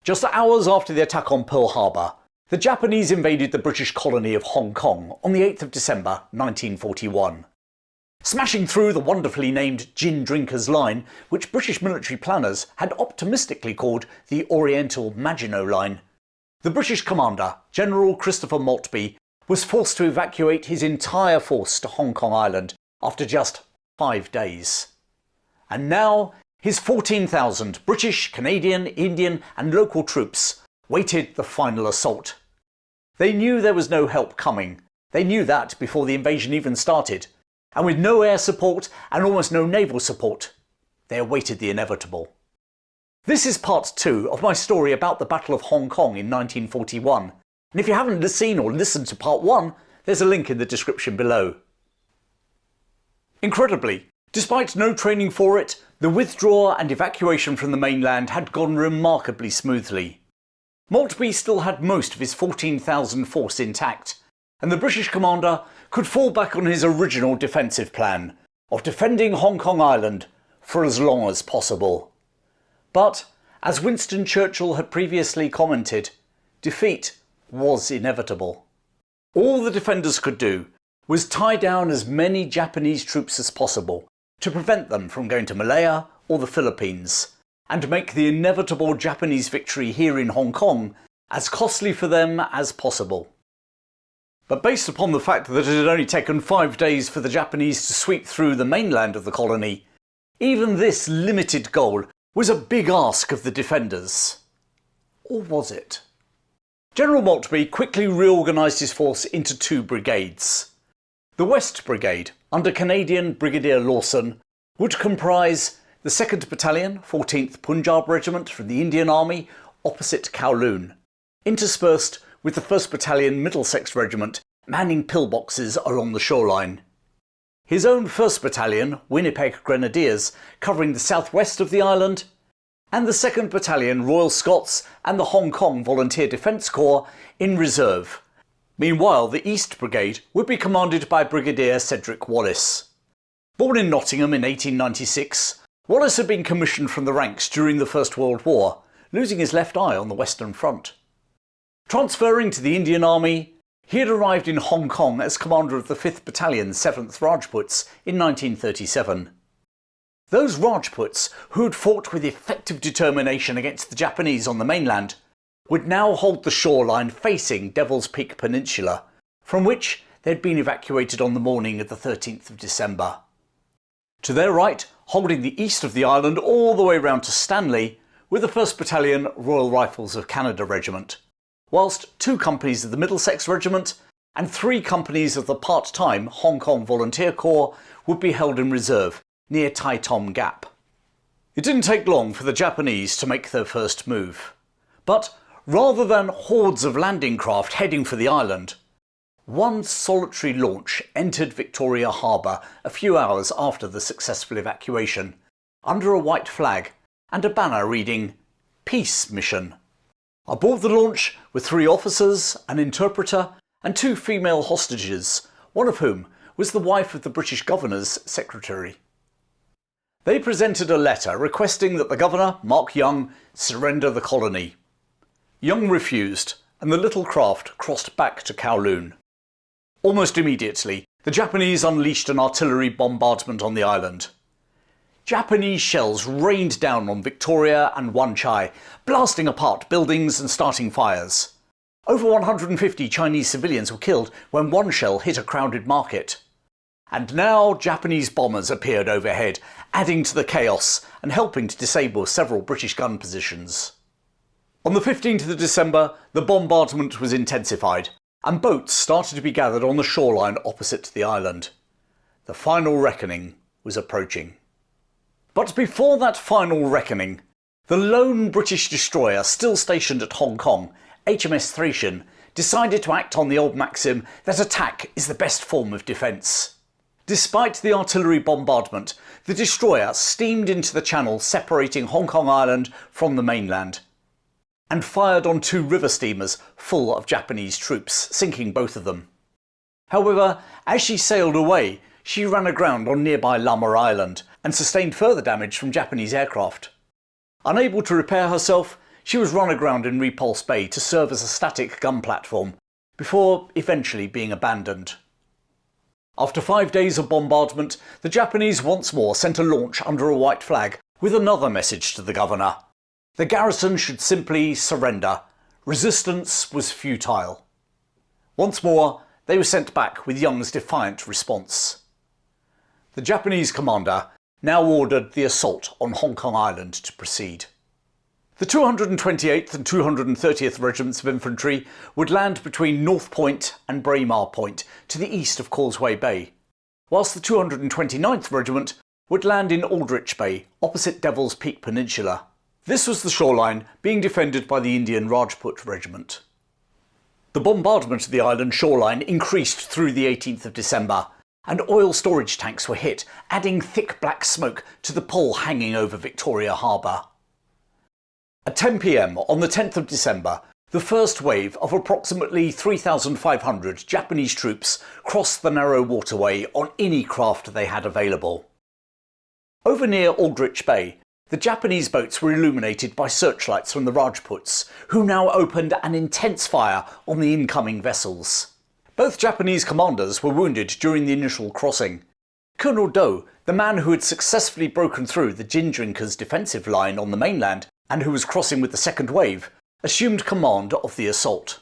Just hours after the attack on Pearl Harbour, the Japanese invaded the British colony of Hong Kong on the 8th of December 1941. Smashing through the wonderfully named Gin Drinkers Line, which British military planners had optimistically called the Oriental Maginot Line, the British commander, General Christopher Maltby, was forced to evacuate his entire force to Hong Kong Island after just 5 days. And now his 14,000 British, Canadian, Indian and local troops waited the final assault. They knew there was no help coming. They knew that before the invasion even started. And with no air support and almost no naval support, they awaited the inevitable. This is part 2 of my story about the Battle of Hong Kong in 1941. And if you haven't seen or listened to part 1, there's a link in the description below. Incredibly, despite no training for it, the withdrawal and evacuation from the mainland had gone remarkably smoothly. Maltby still had most of his 14,000 force intact, and the British commander could fall back on his original defensive plan of defending Hong Kong Island for as long as possible. But, as Winston Churchill had previously commented, defeat was inevitable. All the defenders could do was tie down as many Japanese troops as possible to prevent them from going to Malaya or the Philippines, and make the inevitable Japanese victory here in Hong Kong as costly for them as possible. But based upon the fact that it had only taken 5 days for the Japanese to sweep through the mainland of the colony, even this limited goal was a big ask of the defenders. Or was it? General Maltby quickly reorganised his force into 2 brigades. The West Brigade, under Canadian Brigadier Lawson, would comprise the 2nd Battalion, 14th Punjab Regiment from the Indian Army opposite Kowloon, interspersed with the 1st Battalion Middlesex Regiment manning pillboxes along the shoreline. His own 1st Battalion, Winnipeg Grenadiers, covering the southwest of the island, and the 2nd Battalion Royal Scots and the Hong Kong Volunteer Defence Corps in reserve. Meanwhile, the East Brigade would be commanded by Brigadier Cedric Wallis. Born in Nottingham in 1896, Wallis had been commissioned from the ranks during the First World War, losing his left eye on the Western Front. Transferring to the Indian Army, he had arrived in Hong Kong as commander of the 5th Battalion 7th Rajputs in 1937. Those Rajputs, who had fought with effective determination against the Japanese on the mainland, would now hold the shoreline facing Devil's Peak Peninsula, from which they had been evacuated on the morning of the 13th of December. To their right, holding the east of the island all the way round to Stanley, were the 1st Battalion Royal Rifles of Canada Regiment, whilst 2 companies of the Middlesex Regiment and 3 companies of the part-time Hong Kong Volunteer Corps would be held in reserve near Tai Tom Gap. It didn't take long for the Japanese to make their first move. But rather than hordes of landing craft heading for the island, one solitary launch entered Victoria Harbour a few hours after the successful evacuation, under a white flag and a banner reading "Peace Mission." Aboard the launch were 3 officers, an interpreter and 2 female hostages, one of whom was the wife of the British Governor's secretary. They presented a letter requesting that the Governor, Mark Young, surrender the colony. Young refused, and the little craft crossed back to Kowloon. Almost immediately, the Japanese unleashed an artillery bombardment on the island. Japanese shells rained down on Victoria and Wan Chai, blasting apart buildings and starting fires. Over 150 Chinese civilians were killed when one shell hit a crowded market. And now Japanese bombers appeared overhead, adding to the chaos and helping to disable several British gun positions. On the 15th of December, the bombardment was intensified, and boats started to be gathered on the shoreline opposite the island. The final reckoning was approaching. But before that final reckoning, the lone British destroyer still stationed at Hong Kong, HMS Thracian, decided to act on the old maxim that attack is the best form of defence. Despite the artillery bombardment, the destroyer steamed into the channel separating Hong Kong Island from the mainland, and fired on 2 river steamers full of Japanese troops, sinking both of them. However, as she sailed away, she ran aground on nearby Lama Island and sustained further damage from Japanese aircraft. Unable to repair herself, she was run aground in Repulse Bay to serve as a static gun platform, before eventually being abandoned. After 5 days of bombardment, the Japanese once more sent a launch under a white flag with another message to the governor. The garrison should simply surrender. Resistance was futile. Once more, they were sent back with Young's defiant response. The Japanese commander now ordered the assault on Hong Kong Island to proceed. The 228th and 230th Regiments of Infantry would land between North Point and Braemar Point to the east of Causeway Bay, whilst the 229th Regiment would land in Aldrich Bay opposite Devil's Peak Peninsula. This was the shoreline being defended by the Indian Rajput Regiment. The bombardment of the island shoreline increased through the 18th of December, and oil storage tanks were hit, adding thick black smoke to the pall hanging over Victoria Harbour. At 10 p.m. on the 10th of December, the first wave of approximately 3,500 Japanese troops crossed the narrow waterway on any craft they had available. Over near Aldrich Bay, the Japanese boats were illuminated by searchlights from the Rajputs, who now opened an intense fire on the incoming vessels. Both Japanese commanders were wounded during the initial crossing. Colonel Do, the man who had successfully broken through the gin drinkers' defensive line on the mainland and who was crossing with the second wave, assumed command of the assault.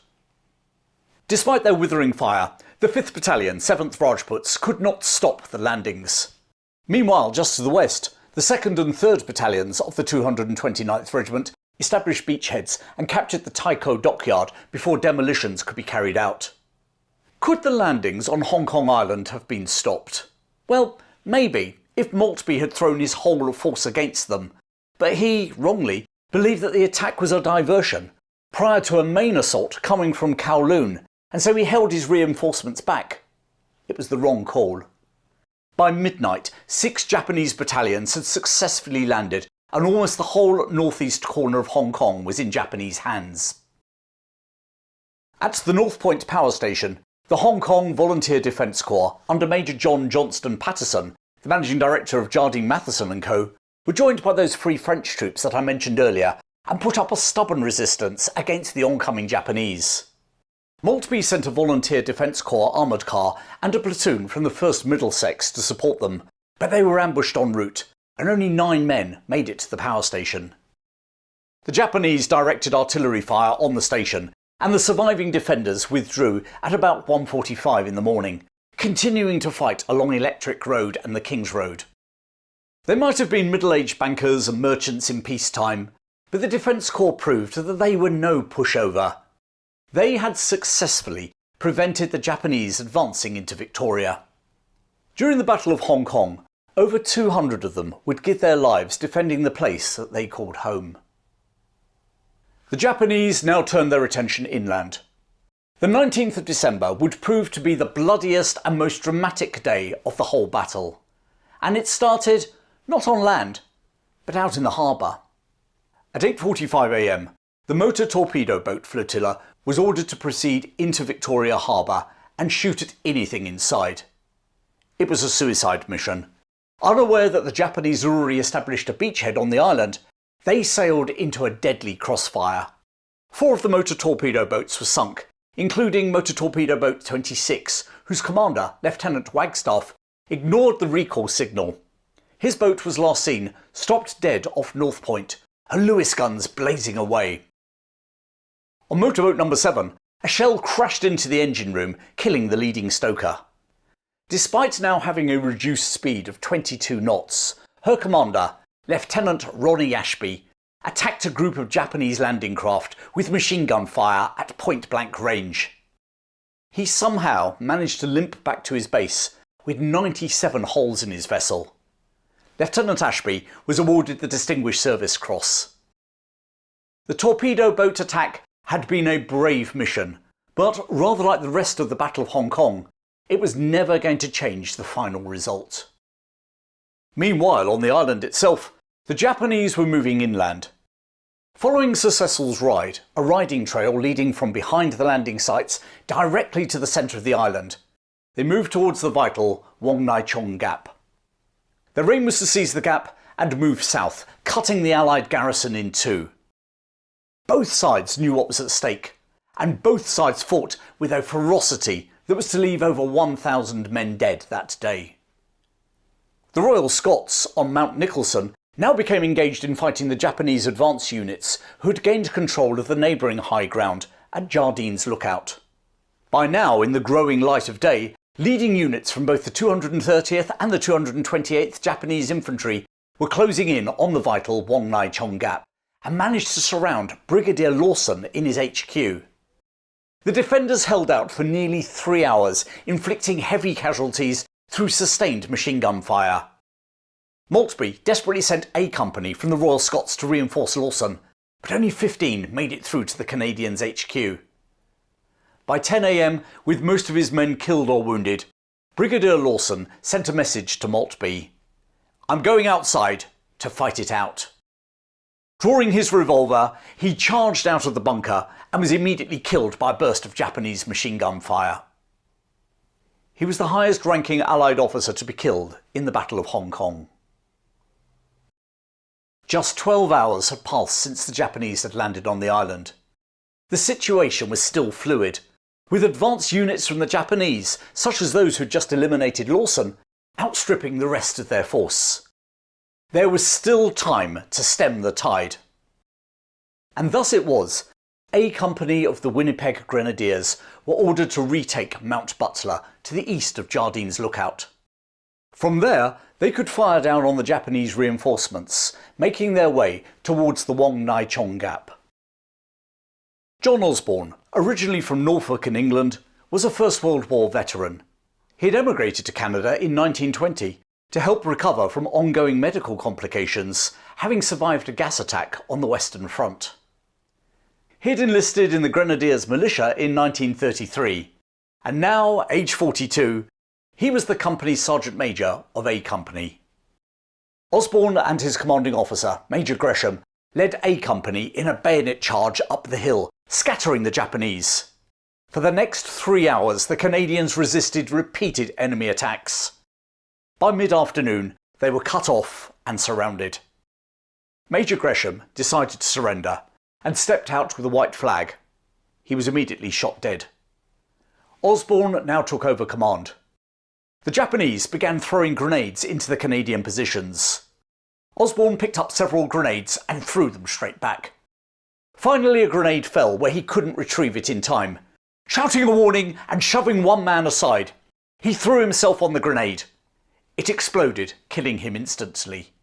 Despite their withering fire, the 5th Battalion, 7th Rajputs could not stop the landings. Meanwhile, just to the west, the 2nd and 3rd Battalions of the 229th Regiment established beachheads and captured the Taiko dockyard before demolitions could be carried out. Could the landings on Hong Kong Island have been stopped? Well, maybe, if Maltby had thrown his whole force against them, but he, wrongly, believed that the attack was a diversion, prior to a main assault coming from Kowloon, and so he held his reinforcements back. It was the wrong call. By midnight, 6 Japanese battalions had successfully landed, and almost the whole northeast corner of Hong Kong was in Japanese hands. At the North Point power station, the Hong Kong Volunteer Defence Corps, under Major John Johnston Patterson, the managing director of Jardine Matheson & Co., were joined by those Free French troops that I mentioned earlier and put up a stubborn resistance against the oncoming Japanese. Maltby sent a Volunteer Defence Corps armoured car and a platoon from the 1st Middlesex to support them, but they were ambushed en route, and only 9 men made it to the power station. The Japanese directed artillery fire on the station, and the surviving defenders withdrew at about 1:45 in the morning, continuing to fight along Electric Road and the King's Road. They might have been middle-aged bankers and merchants in peacetime, but the Defence Corps proved that they were no pushover. They had successfully prevented the Japanese advancing into Victoria. During the Battle of Hong Kong, over 200 of them would give their lives defending the place that they called home. The Japanese now turned their attention inland. The 19th of December would prove to be the bloodiest and most dramatic day of the whole battle. And it started not on land, but out in the harbour. At 8:45 a.m, the motor torpedo boat flotilla was ordered to proceed into Victoria Harbour and shoot at anything inside. It was a suicide mission. Unaware that the Japanese had already established a beachhead on the island, they sailed into a deadly crossfire. 4 of the motor torpedo boats were sunk, including motor torpedo boat 26, whose commander, Lieutenant Wagstaff, ignored the recall signal. His boat was last seen stopped dead off North Point, her Lewis guns blazing away. On motorboat number 7, a shell crashed into the engine room, killing the leading stoker. Despite now having a reduced speed of 22 knots, her commander, Lieutenant Ronnie Ashby, attacked a group of Japanese landing craft with machine gun fire at point-blank range. He somehow managed to limp back to his base with 97 holes in his vessel. Lieutenant Ashby was awarded the Distinguished Service Cross. The torpedo boat attack had been a brave mission, but rather like the rest of the Battle of Hong Kong, it was never going to change the final result. Meanwhile, on the island itself, the Japanese were moving inland. Following Sir Cecil's ride, a riding trail leading from behind the landing sites directly to the centre of the island, they moved towards the vital Wong Nai Chong Gap. Their aim was to seize the gap and move south, cutting the Allied garrison in two. Both sides knew what was at stake, and both sides fought with a ferocity that was to leave over 1,000 men dead that day. The Royal Scots on Mount Nicholson now became engaged in fighting the Japanese advance units who had gained control of the neighbouring high ground at Jardine's Lookout. By now, in the growing light of day, leading units from both the 230th and the 228th Japanese Infantry were closing in on the vital Wong Nai Chong Gap and managed to surround Brigadier Lawson in his HQ. The defenders held out for nearly 3 hours, inflicting heavy casualties through sustained machine gun fire. Maltby desperately sent A Company from the Royal Scots to reinforce Lawson, but only 15 made it through to the Canadians' HQ. By 10 AM, with most of his men killed or wounded, Brigadier Lawson sent a message to Maltby. "I'm going outside to fight it out." Drawing his revolver, he charged out of the bunker and was immediately killed by a burst of Japanese machine gun fire. He was the highest ranking Allied officer to be killed in the Battle of Hong Kong. Just 12 hours had passed since the Japanese had landed on the island. The situation was still fluid, with advance units from the Japanese, such as those who had just eliminated Lawson, outstripping the rest of their force. There was still time to stem the tide. And thus it was, A Company of the Winnipeg Grenadiers were ordered to retake Mount Butler to the east of Jardine's Lookout. From there, they could fire down on the Japanese reinforcements, making their way towards the Wong Nai Chong Gap. John Osborne, originally from Norfolk in England, was a First World War veteran. He had emigrated to Canada in 1920 to help recover from ongoing medical complications, having survived a gas attack on the Western Front. He had enlisted in the Grenadiers militia in 1933, and now, aged 42, he was the company's Sergeant Major of A Company. Osborne and his commanding officer, Major Gresham, led A Company in a bayonet charge up the hill, scattering the Japanese. For the next 3 hours, the Canadians resisted repeated enemy attacks. By mid-afternoon, they were cut off and surrounded. Major Gresham decided to surrender and stepped out with a white flag. He was immediately shot dead. Osborne now took over command. The Japanese began throwing grenades into the Canadian positions. Osborne picked up several grenades and threw them straight back. Finally, a grenade fell where he couldn't retrieve it in time. Shouting a warning and shoving one man aside, he threw himself on the grenade. It exploded, killing him instantly.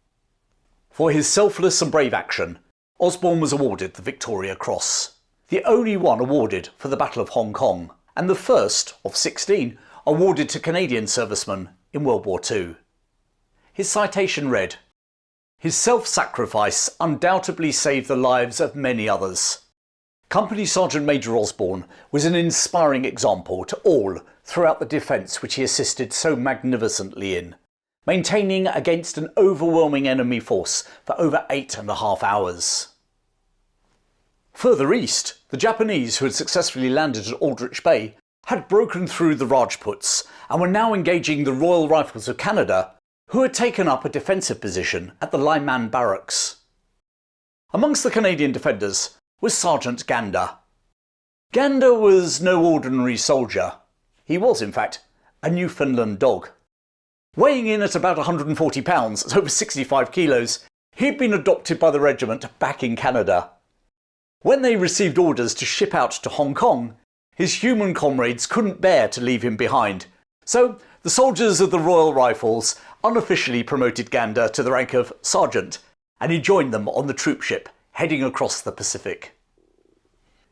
For his selfless and brave action, Osborne was awarded the Victoria Cross, the only one awarded for the Battle of Hong Kong, and the first of 16 awarded to Canadian servicemen in World War II. His citation read, "His self-sacrifice undoubtedly saved the lives of many others. Company Sergeant Major Osborne was an inspiring example to all throughout the defence which he assisted so magnificently in, maintaining against an overwhelming enemy force for over 8.5 hours." Further east, the Japanese, who had successfully landed at Aldrich Bay, had broken through the Rajputs and were now engaging the Royal Rifles of Canada, who had taken up a defensive position at the Liman Barracks. Amongst the Canadian defenders was Sergeant Gander. Gander was no ordinary soldier. He was, in fact, a Newfoundland dog. Weighing in at about 140 pounds, that's over 65 kilos, he'd been adopted by the regiment back in Canada. When they received orders to ship out to Hong Kong, his human comrades couldn't bear to leave him behind, so the soldiers of the Royal Rifles unofficially promoted Gander to the rank of sergeant, and he joined them on the troop ship heading across the Pacific.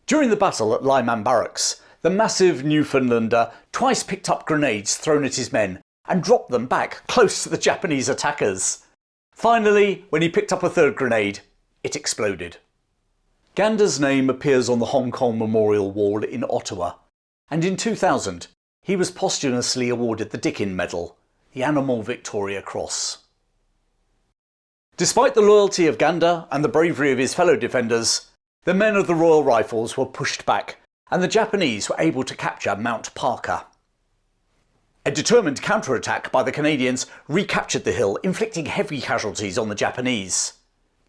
During the battle at Liman Barracks, the massive Newfoundlander twice picked up grenades thrown at his men and dropped them back close to the Japanese attackers. Finally, when he picked up a third grenade, it exploded. Gander's name appears on the Hong Kong Memorial Wall in Ottawa, and in 2000 he was posthumously awarded the Dickin Medal, the Animal Victoria Cross. Despite the loyalty of Gander and the bravery of his fellow defenders, the men of the Royal Rifles were pushed back, and the Japanese were able to capture Mount Parker. A determined counterattack by the Canadians recaptured the hill, inflicting heavy casualties on the Japanese.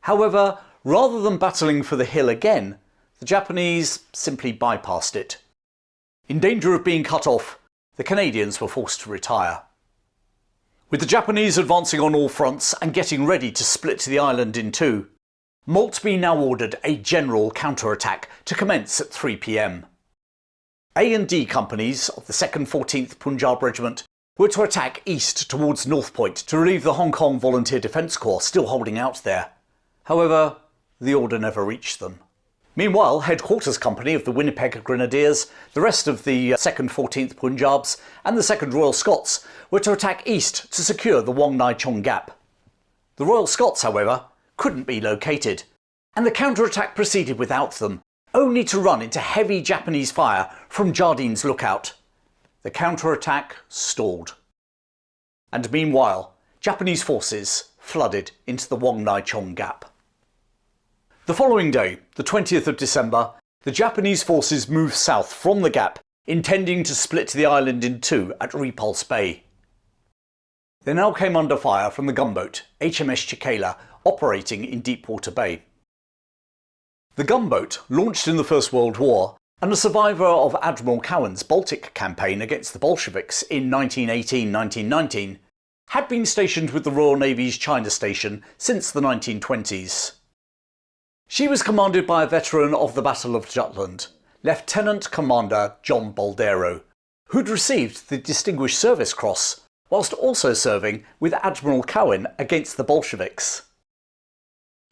However, rather than battling for the hill again, The Japanese simply bypassed it. In danger of being cut off, the Canadians were forced to retire. With the Japanese advancing on all fronts and getting ready to split the island in two, Maltby now ordered a general counterattack to commence at 3 p.m. A and D companies of the 2nd 14th Punjab Regiment were to attack east towards North Point to relieve the Hong Kong Volunteer Defence Corps still holding out there. However, the order never reached them. Meanwhile, Headquarters Company of the Winnipeg Grenadiers, the rest of the 2nd 14th Punjabs and the 2nd Royal Scots were to attack east to secure the Wong Nai Chong Gap. The Royal Scots, however, couldn't be located, and the counterattack proceeded without them, only to run into heavy Japanese fire from Jardine's lookout. The counterattack stalled. And meanwhile, Japanese forces flooded into the Wong Nai Chong Gap. The following day, the 20th of December, the Japanese forces moved south from the gap, intending to split the island in two at Repulse Bay. They now came under fire from the gunboat HMS Chikela, operating in Deepwater Bay. The gunboat, launched in the First World War and a survivor of Admiral Cowan's Baltic campaign against the Bolsheviks in 1918-1919, had been stationed with the Royal Navy's China Station since the 1920s. She was commanded by a veteran of the Battle of Jutland, Lieutenant Commander John Boldero, who'd received the Distinguished Service Cross, whilst also serving with Admiral Cowan against the Bolsheviks.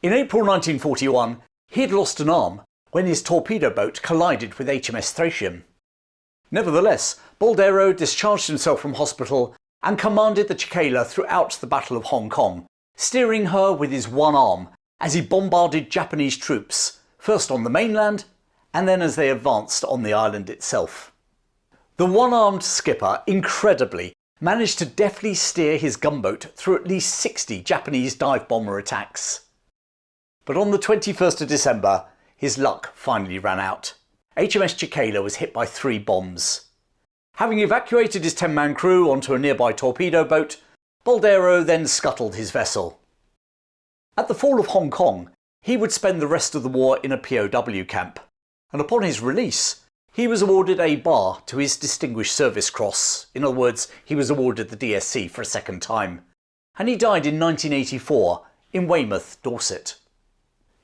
In April 1941, he had lost an arm when his torpedo boat collided with HMS Thracian. Nevertheless, Boldero discharged himself from hospital and commanded the Chikela throughout the Battle of Hong Kong, steering her with his one arm as he bombarded Japanese troops, first on the mainland and then as they advanced on the island itself. The one-armed skipper, incredibly, managed to deftly steer his gunboat through at least 60 Japanese dive bomber attacks. But on the 21st of December, his luck finally ran out. HMS Chikela was hit by 3 bombs. Having evacuated his 10-man crew onto a nearby torpedo boat, Boldero then scuttled his vessel. At the fall of Hong Kong, he would spend the rest of the war in a POW camp, and upon his release, he was awarded a bar to his Distinguished Service Cross. In other words, he was awarded the DSC for a second time, and he died in 1984 in Weymouth, Dorset.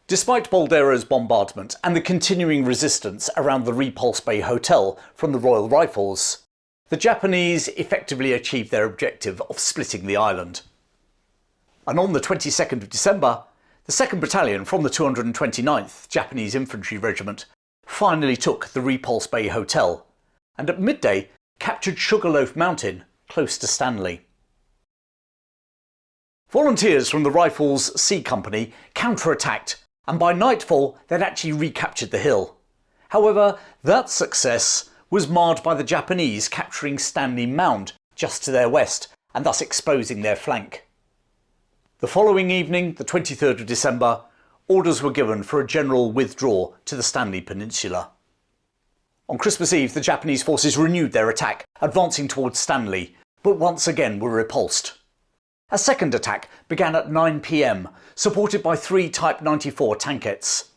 Despite Boldero's bombardment and the continuing resistance around the Repulse Bay Hotel from the Royal Rifles, the Japanese effectively achieved their objective of splitting the island. And on the 22nd of December, the 2nd Battalion from the 229th Japanese Infantry Regiment finally took the Repulse Bay Hotel, and at midday captured Sugarloaf Mountain, close to Stanley. Volunteers from the Rifles C Company counterattacked, and by nightfall they'd actually recaptured the hill. However, that success was marred by the Japanese capturing Stanley Mound just to their west, and thus exposing their flank. The following evening, the 23rd of December, orders were given for a general withdrawal to the Stanley Peninsula. On Christmas Eve, the Japanese forces renewed their attack, advancing towards Stanley, but once again were repulsed. A second attack began at 9 p.m, supported by 3 Type 94 tankettes.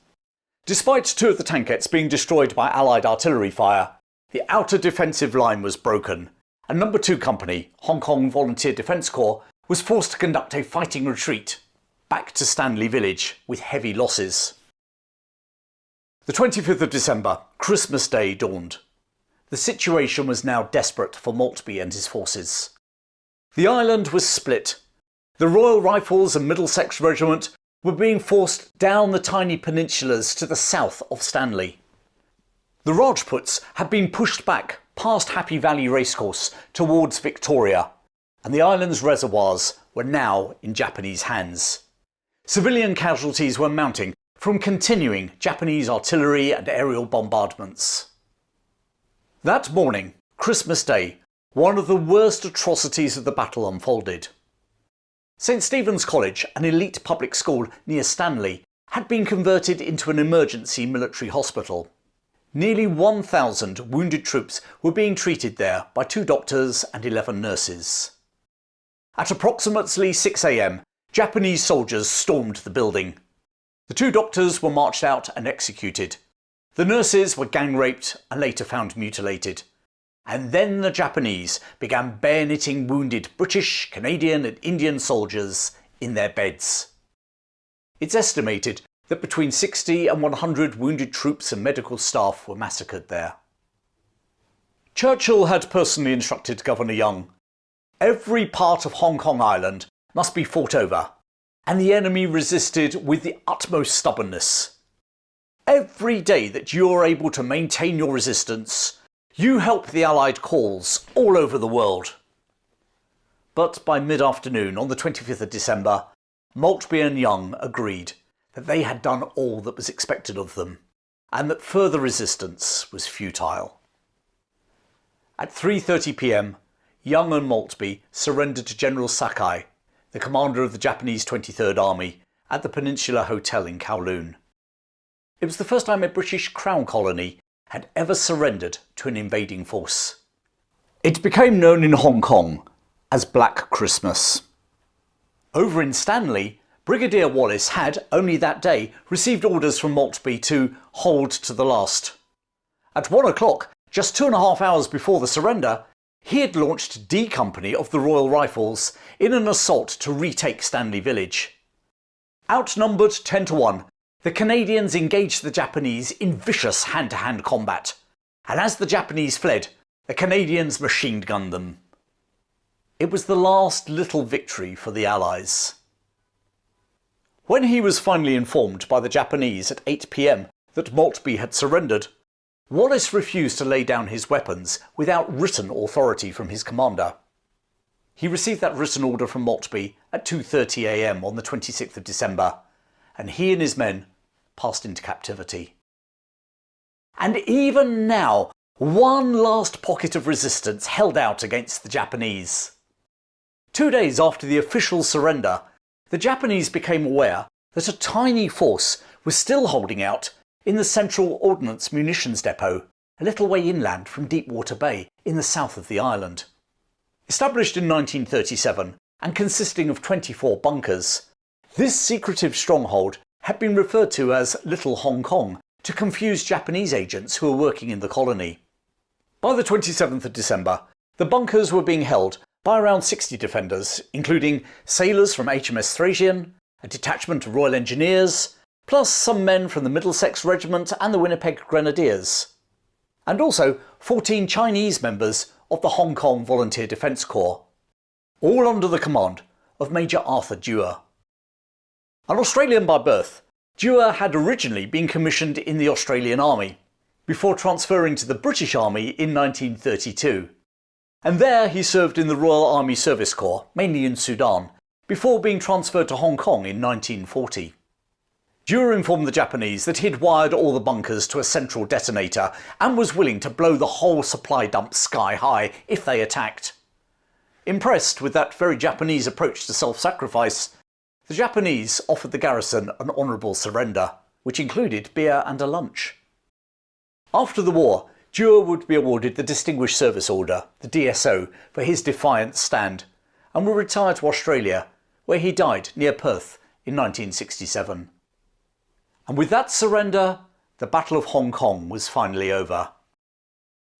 Despite 2 of the tankettes being destroyed by Allied artillery fire, the outer defensive line was broken, and No. 2 Company, Hong Kong Volunteer Defence Corps, was forced to conduct a fighting retreat back to Stanley Village with heavy losses. The 25th of December, Christmas Day, dawned. The situation was now desperate for Maltby and his forces. The island was split. The Royal Rifles and Middlesex Regiment were being forced down the tiny peninsulas to the south of Stanley. The Rajputs had been pushed back past Happy Valley Racecourse towards Victoria, and the island's reservoirs were now in Japanese hands. Civilian casualties were mounting from continuing Japanese artillery and aerial bombardments. That morning, Christmas Day, one of the worst atrocities of the battle unfolded. St Stephen's College, an elite public school near Stanley, had been converted into an emergency military hospital. Nearly 1,000 wounded troops were being treated there by 2 doctors and 11 nurses. At approximately 6 a.m, Japanese soldiers stormed the building. The 2 doctors were marched out and executed, The nurses were gang raped and later found mutilated. And then the Japanese began bayoneting wounded British, Canadian and Indian soldiers in their beds. It's estimated that between 60 and 100 wounded troops and medical staff were massacred there. Churchill had personally instructed Governor Young, "Every part of Hong Kong Island must be fought over, and the enemy resisted with the utmost stubbornness. Every day that you are able to maintain your resistance, you help the Allied cause all over the world." But by mid-afternoon on the 25th of December, Maltby and Young agreed that they had done all that was expected of them, and that further resistance was futile. At 3:30 p.m, Young and Maltby surrendered to General Sakai, the commander of the Japanese 23rd Army, at the Peninsula Hotel in Kowloon. It was the first time a British Crown colony had ever surrendered to an invading force. It became known in Hong Kong as Black Christmas. Over in Stanley, Brigadier Wallis had, only that day, received orders from Maltby to hold to the last. At 1 o'clock, just 2.5 hours before the surrender, he had launched D Company of the Royal Rifles in an assault to retake Stanley Village. Outnumbered 10 to 1, the Canadians engaged the Japanese in vicious hand-to-hand combat, and as the Japanese fled, the Canadians machine-gunned them. It was the last little victory for the Allies. When he was finally informed by the Japanese at 8 p.m. that Maltby had surrendered, Wallis refused to lay down his weapons without written authority from his commander. He received that written order from Maltby at 2:30 a.m. on the 26th of December, and he and his men passed into captivity. And even now, one last pocket of resistance held out against the Japanese. 2 days after the official surrender, the Japanese became aware that a tiny force was still holding out in the Central Ordnance Munitions Depot, a little way inland from Deepwater Bay in the south of the island. Established in 1937 and consisting of 24 bunkers, this secretive stronghold had been referred to as Little Hong Kong to confuse Japanese agents who were working in the colony. By the 27th of December, the bunkers were being held by around 60 defenders, including sailors from HMS Thracian, a detachment of Royal Engineers, plus some men from the Middlesex Regiment and the Winnipeg Grenadiers, and also 14 Chinese members of the Hong Kong Volunteer Defence Corps, all under the command of Major Arthur Dewar. An Australian by birth, Dewar had originally been commissioned in the Australian Army, before transferring to the British Army in 1932. And there he served in the Royal Army Service Corps, mainly in Sudan, before being transferred to Hong Kong in 1940. Dewar informed the Japanese that he'd wired all the bunkers to a central detonator and was willing to blow the whole supply dump sky high if they attacked. Impressed with that very Japanese approach to self-sacrifice, the Japanese offered the garrison an honourable surrender, which included beer and a lunch. After the war, Dewar would be awarded the Distinguished Service Order, the DSO, for his defiant stand, and would retire to Australia, where he died near Perth in 1967. And with that surrender, the Battle of Hong Kong was finally over.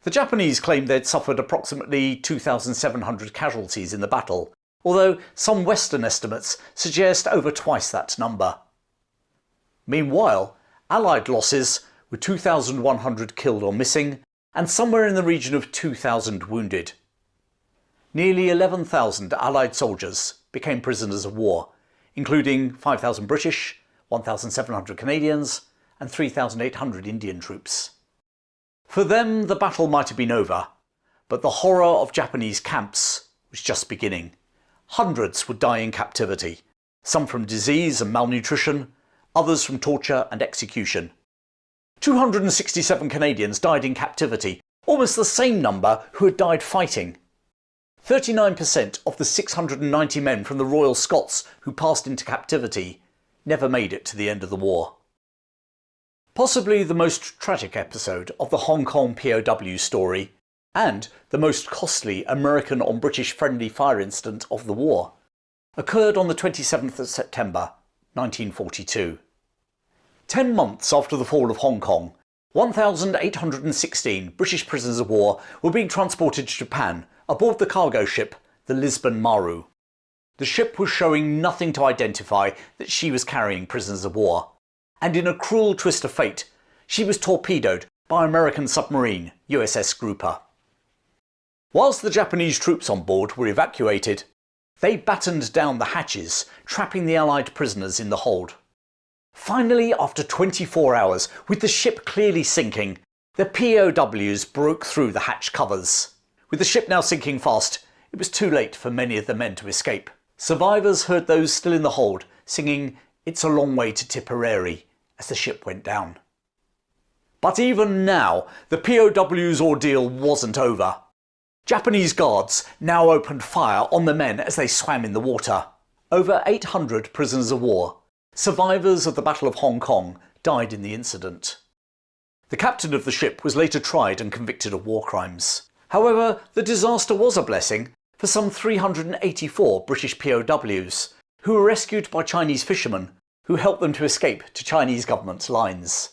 The Japanese claimed they'd suffered approximately 2,700 casualties in the battle, although some Western estimates suggest over twice that number. Meanwhile, Allied losses were 2,100 killed or missing, and somewhere in the region of 2,000 wounded. Nearly 11,000 Allied soldiers became prisoners of war, including 5,000 British, 1,700 Canadians and 3,800 Indian troops. For them the battle might have been over, but the horror of Japanese camps was just beginning. Hundreds would die in captivity, some from disease and malnutrition, others from torture and execution. 267 Canadians died in captivity, almost the same number who had died fighting. 39% of the 690 men from the Royal Scots who passed into captivity never made it to the end of the war. Possibly the most tragic episode of the Hong Kong POW story, and the most costly American on British friendly fire incident of the war, occurred on the 27th of September 1942. 10 months after the fall of Hong Kong, 1,816 British prisoners of war were being transported to Japan aboard the cargo ship, the Lisbon Maru. The ship was showing nothing to identify that she was carrying prisoners of war, and in a cruel twist of fate, she was torpedoed by American submarine USS Grouper. Whilst the Japanese troops on board were evacuated, they battened down the hatches, trapping the Allied prisoners in the hold. Finally, after 24 hours, with the ship clearly sinking, the POWs broke through the hatch covers. With the ship now sinking fast, it was too late for many of the men to escape. Survivors heard those still in the hold singing "It's a Long Way to Tipperary" as the ship went down. But even now, the POWs' ordeal wasn't over. Japanese guards now opened fire on the men as they swam in the water. Over 800 prisoners of war, survivors of the Battle of Hong Kong, died in the incident. The captain of the ship was later tried and convicted of war crimes. However, the disaster was a blessing for some 384 British POWs, who were rescued by Chinese fishermen who helped them to escape to Chinese government lines.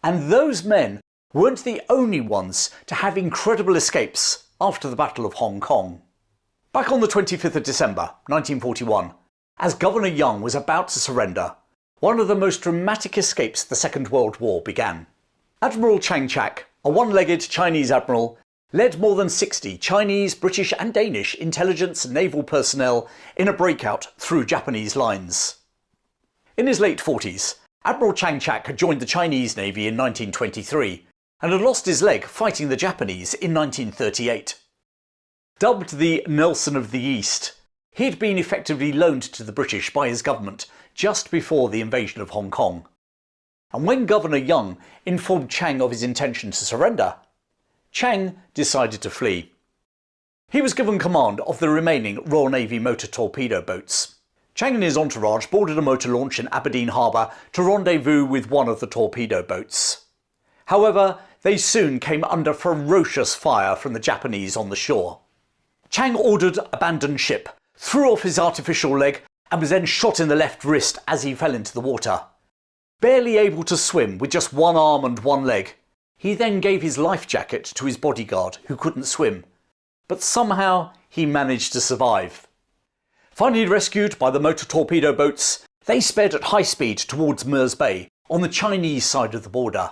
And those men weren't the only ones to have incredible escapes after the Battle of Hong Kong. Back on the 25th of December 1941, as Governor Young was about to surrender, one of the most dramatic escapes of the Second World War began. Admiral Chang Chak, a one-legged Chinese admiral, led more than 60 Chinese, British and Danish intelligence and naval personnel in a breakout through Japanese lines. In his late 40s, Admiral Chang Chak had joined the Chinese Navy in 1923 and had lost his leg fighting the Japanese in 1938. Dubbed the Nelson of the East, he'd been effectively loaned to the British by his government just before the invasion of Hong Kong. And when Governor Young informed Chang of his intention to surrender, Chang decided to flee. He was given command of the remaining Royal Navy motor torpedo boats. Chang and his entourage boarded a motor launch in Aberdeen Harbour to rendezvous with one of the torpedo boats. However, they soon came under ferocious fire from the Japanese on the shore. Chang ordered abandon ship, threw off his artificial leg and was then shot in the left wrist as he fell into the water. Barely able to swim with just one arm and one leg, he then gave his life jacket to his bodyguard who couldn't swim, but somehow he managed to survive. Finally rescued by the motor torpedo boats, they sped at high speed towards Mirs Bay on the Chinese side of the border.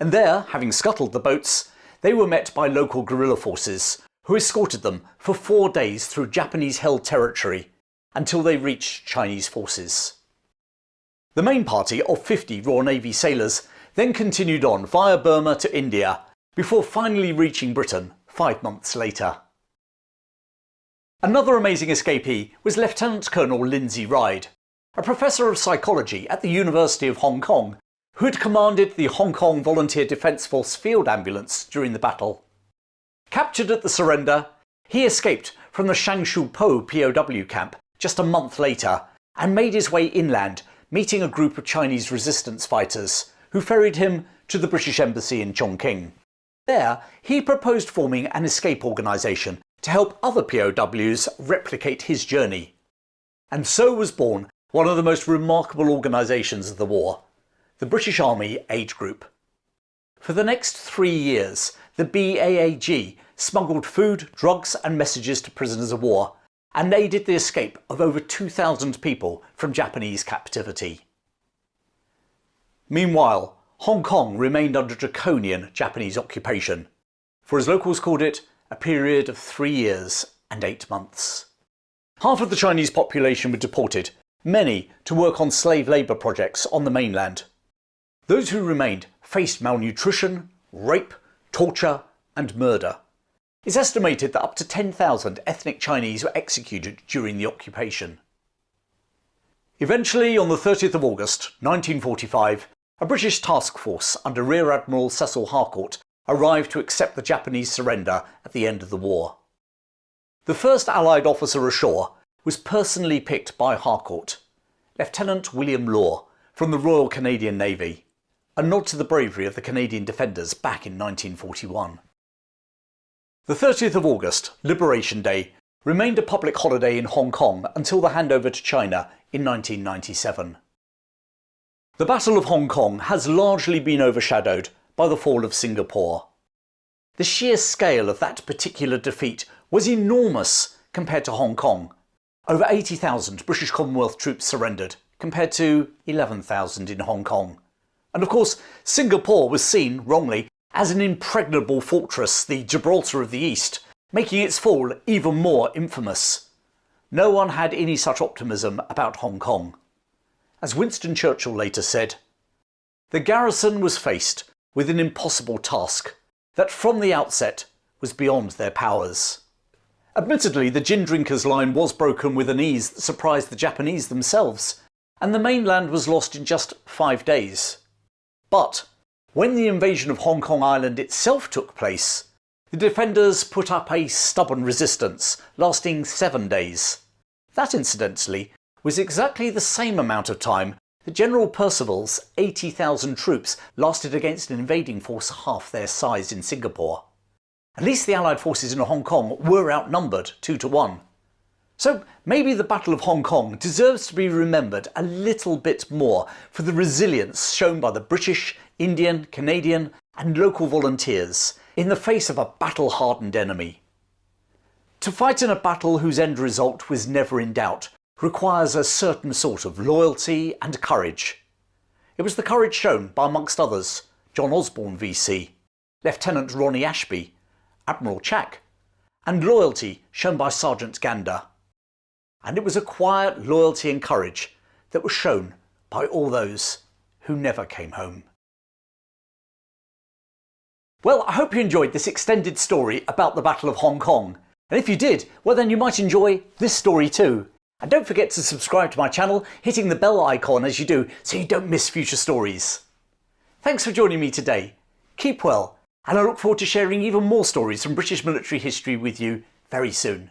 And there, having scuttled the boats, they were met by local guerrilla forces who escorted them for 4 days through Japanese-held territory until they reached Chinese forces. The main party of 50 Royal Navy sailors then continued on via Burma to India before finally reaching Britain 5 months later. Another amazing escapee was Lieutenant Colonel Lindsay Ride, a professor of psychology at the University of Hong Kong who had commanded the Hong Kong Volunteer Defence Force field ambulance during the battle. Captured at the surrender, he escaped from the Shangshu Po POW camp just a month later and made his way inland, meeting a group of Chinese resistance fighters who ferried him to the British Embassy in Chongqing. There, he proposed forming an escape organisation to help other POWs replicate his journey. And so was born one of the most remarkable organisations of the war, the British Army Aid Group. For the next 3 years, the BAAG smuggled food, drugs and messages to prisoners of war and aided the escape of over 2,000 people from Japanese captivity. Meanwhile, Hong Kong remained under draconian Japanese occupation, for as locals called it, a period of 3 years and 8 months. Half of the Chinese population were deported, many to work on slave labour projects on the mainland. Those who remained faced malnutrition, rape, torture and murder. It's estimated that up to 10,000 ethnic Chinese were executed during the occupation. Eventually, on the 30th of August 1945, a British task force under Rear Admiral Cecil Harcourt arrived to accept the Japanese surrender at the end of the war. The first Allied officer ashore was personally picked by Harcourt, Lieutenant William Law from the Royal Canadian Navy, a nod to the bravery of the Canadian defenders back in 1941. The 30th of August, Liberation Day, remained a public holiday in Hong Kong until the handover to China in 1997. The Battle of Hong Kong has largely been overshadowed by the fall of Singapore. The sheer scale of that particular defeat was enormous compared to Hong Kong. Over 80,000 British Commonwealth troops surrendered, compared to 11,000 in Hong Kong. And of course, Singapore was seen, wrongly, as an impregnable fortress, the Gibraltar of the East, making its fall even more infamous. No one had any such optimism about Hong Kong. As Winston Churchill later said, "The garrison was faced with an impossible task that from the outset was beyond their powers." Admittedly, the gin drinkers line was broken with an ease that surprised the Japanese themselves, and the mainland was lost in just 5 days. But when the invasion of Hong Kong Island itself took place, the defenders put up a stubborn resistance, lasting 7 days. That, incidentally, was exactly the same amount of time that General Percival's 80,000 troops lasted against an invading force half their size in Singapore. At least the Allied forces in Hong Kong were outnumbered 2-1. So maybe the Battle of Hong Kong deserves to be remembered a little bit more for the resilience shown by the British, Indian, Canadian and local volunteers in the face of a battle-hardened enemy. To fight in a battle whose end result was never in doubt requires a certain sort of loyalty and courage. It was the courage shown by, amongst others, John Osborne VC, Lieutenant Ronnie Ashby, Admiral Chack, and loyalty shown by Sergeant Gander. And it was a quiet loyalty and courage that was shown by all those who never came home. Well, I hope you enjoyed this extended story about the Battle of Hong Kong. And if you did, well then you might enjoy this story too. And don't forget to subscribe to my channel, hitting the bell icon as you do so you don't miss future stories. Thanks for joining me today. Keep well, and I look forward to sharing even more stories from British military history with you very soon.